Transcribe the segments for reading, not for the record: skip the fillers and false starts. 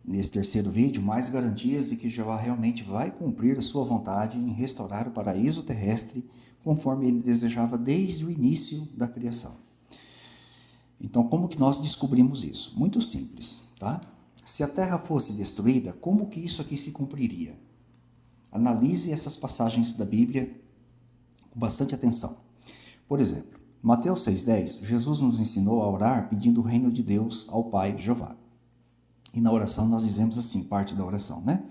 nesse terceiro vídeo, mais garantias de que Jeová realmente vai cumprir a sua vontade em restaurar o paraíso terrestre conforme ele desejava desde o início da criação. Então, como que nós descobrimos isso? Muito simples, tá? Se a terra fosse destruída, como que isso aqui se cumpriria? Analise essas passagens da Bíblia com bastante atenção. Por exemplo, Mateus 6,10, Jesus nos ensinou a orar pedindo o reino de Deus ao Pai Jeová. E na oração nós dizemos assim, parte da oração, né?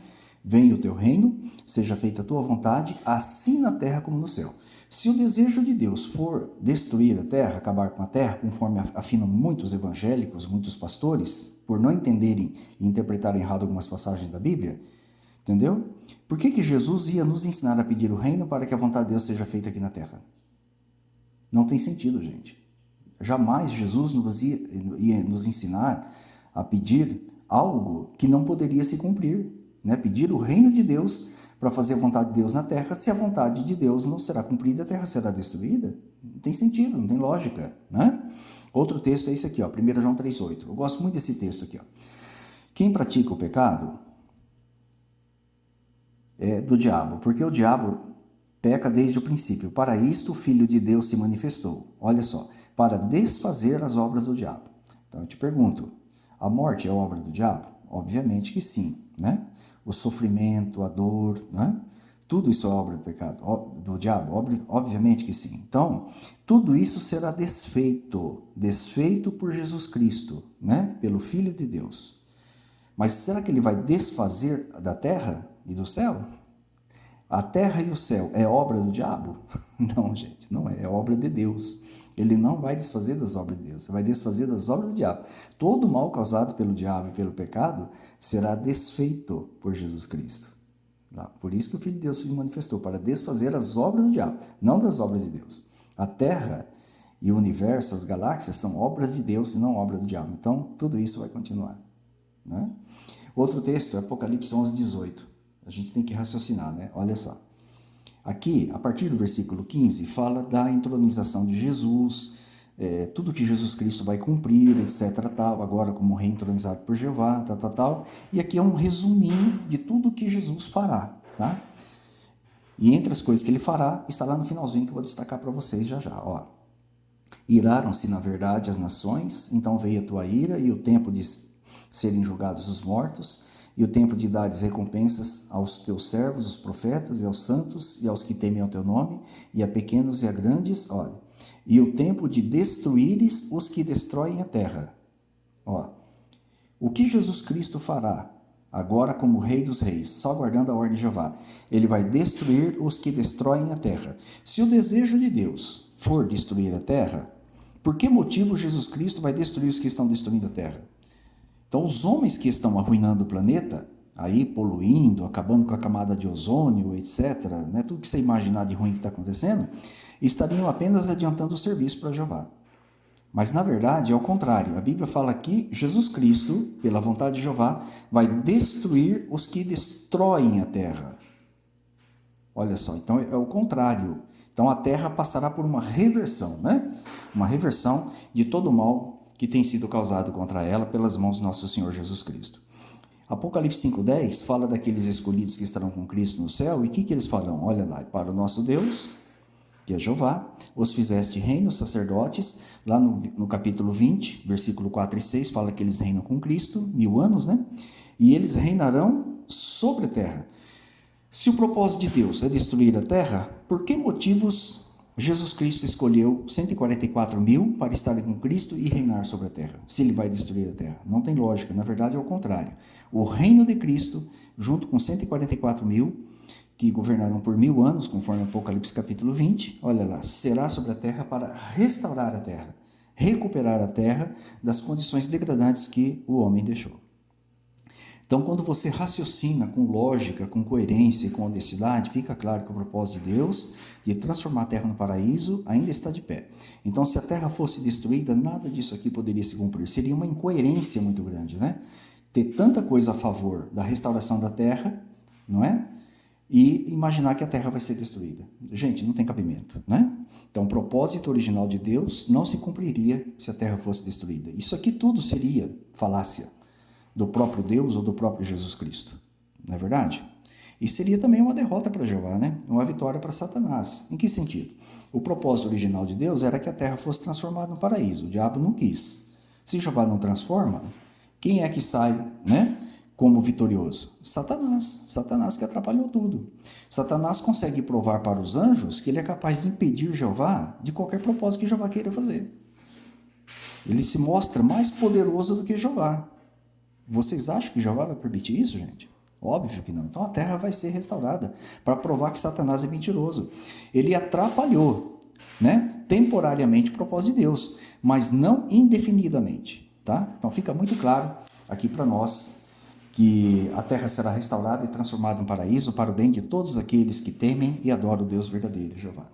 Venha o teu reino, seja feita a tua vontade, assim na terra como no céu. Se o desejo de Deus for destruir a terra, acabar com a terra, conforme afirmam muitos evangélicos, muitos pastores, por não entenderem e interpretarem errado algumas passagens da Bíblia, entendeu? Por que Jesus ia nos ensinar a pedir o reino para que a vontade de Deus seja feita aqui na terra? Não tem sentido, gente. Jamais Jesus ia nos ensinar a pedir algo que não poderia se cumprir, né? Pedir o reino de Deus para fazer a vontade de Deus na terra, se a vontade de Deus não será cumprida, a terra será destruída. Não tem sentido, não tem lógica, né? Outro texto é esse aqui, ó, 1 João 3,8. Eu gosto muito desse texto aqui, ó. Quem pratica o pecado é do diabo, porque o diabo peca desde o princípio. Para isto o Filho de Deus se manifestou. Olha só, para desfazer as obras do diabo. Então eu te pergunto, a morte é obra do diabo? Obviamente que sim, né? O sofrimento, a dor, né? Tudo isso é obra do pecado, do diabo, obviamente que sim. Então, tudo isso será desfeito por Jesus Cristo, né? Pelo Filho de Deus. Mas será que ele vai desfazer da terra e do céu? A terra e o céu é obra do diabo? Não, gente, não é. É obra de Deus. Ele não vai desfazer das obras de Deus. Ele vai desfazer das obras do diabo. Todo o mal causado pelo diabo e pelo pecado será desfeito por Jesus Cristo. Por isso que o Filho de Deus se manifestou, para desfazer as obras do diabo, não das obras de Deus. A terra e o universo, as galáxias, são obras de Deus e não obra do diabo. Então, tudo isso vai continuar, né? Outro texto é Apocalipse 11:18. A gente tem que raciocinar, né? Olha só. Aqui, a partir do versículo 15, fala da entronização de Jesus, tudo que Jesus Cristo vai cumprir, etc. Tal, agora como rei entronizado por Jeová, tal. E aqui é um resuminho de tudo que Jesus fará, tá? E entre as coisas que ele fará, está lá no finalzinho que eu vou destacar para vocês já. Ó. Iraram-se, na verdade, as nações, então veio a tua ira e o tempo de serem julgados os mortos, e o tempo de dares recompensas aos teus servos, os profetas, e aos santos, e aos que temem ao teu nome, e a pequenos e a grandes, olha, e o tempo de destruíres os que destroem a terra. Ó, o que Jesus Cristo fará agora como Rei dos Reis, só guardando a ordem de Jeová? Ele vai destruir os que destroem a terra. Se o desejo de Deus for destruir a terra, por que motivo Jesus Cristo vai destruir os que estão destruindo a terra? Então, os homens que estão arruinando o planeta, aí poluindo, acabando com a camada de ozônio, etc., né, tudo que você imaginar de ruim que está acontecendo, estariam apenas adiantando o serviço para Jeová. Mas, na verdade, é o contrário. A Bíblia fala que Jesus Cristo, pela vontade de Jeová, vai destruir os que destroem a terra. Olha só, então é o contrário. Então, a terra passará por uma reversão, né? Uma reversão de todo o mal que tem sido causado contra ela pelas mãos do nosso Senhor Jesus Cristo. Apocalipse 5:10 fala daqueles escolhidos que estarão com Cristo no céu, e o que eles falam? Olha lá, para o nosso Deus, que é Jeová, os fizeste reinos, sacerdotes, lá no capítulo 20, versículo 4 e 6, fala que eles reinam com Cristo, 1000 anos, né? E eles reinarão sobre a terra. Se o propósito de Deus é destruir a terra, por que motivos Jesus Cristo escolheu 144 mil para estarem com Cristo e reinar sobre a terra, se ele vai destruir a terra? Não tem lógica, na verdade é o contrário. O reino de Cristo, junto com 144 mil, que governarão por 1000 anos, conforme Apocalipse capítulo 20, olha lá, será sobre a terra para restaurar a terra, recuperar a terra das condições degradantes que o homem deixou. Então, quando você raciocina com lógica, com coerência e com honestidade, fica claro que o propósito de Deus de transformar a terra no paraíso ainda está de pé. Então, se a terra fosse destruída, nada disso aqui poderia se cumprir. Seria uma incoerência muito grande, né? Ter tanta coisa a favor da restauração da terra, não é? E imaginar que a terra vai ser destruída. Gente, não tem cabimento, né? Então, o propósito original de Deus não se cumpriria se a terra fosse destruída. Isso aqui tudo seria falácia. do próprio Deus ou do próprio Jesus Cristo. Não é verdade? E seria também uma derrota para Jeová, né? Uma vitória para Satanás. Em que sentido? O propósito original de Deus era que a terra fosse transformada no paraíso. O diabo não quis. Se Jeová não transforma, quem é que sai, né, como vitorioso? Satanás. Satanás que atrapalhou tudo. Satanás consegue provar para os anjos que ele é capaz de impedir Jeová de qualquer propósito que Jeová queira fazer. Ele se mostra mais poderoso do que Jeová. Vocês acham que Jeová vai permitir isso, gente? Óbvio que não. Então a terra vai ser restaurada para provar que Satanás é mentiroso. Ele atrapalhou, né, temporariamente o propósito de Deus, mas não indefinidamente, tá? Então fica muito claro aqui para nós que a terra será restaurada e transformada em paraíso para o bem de todos aqueles que temem e adoram o Deus verdadeiro, Jeová.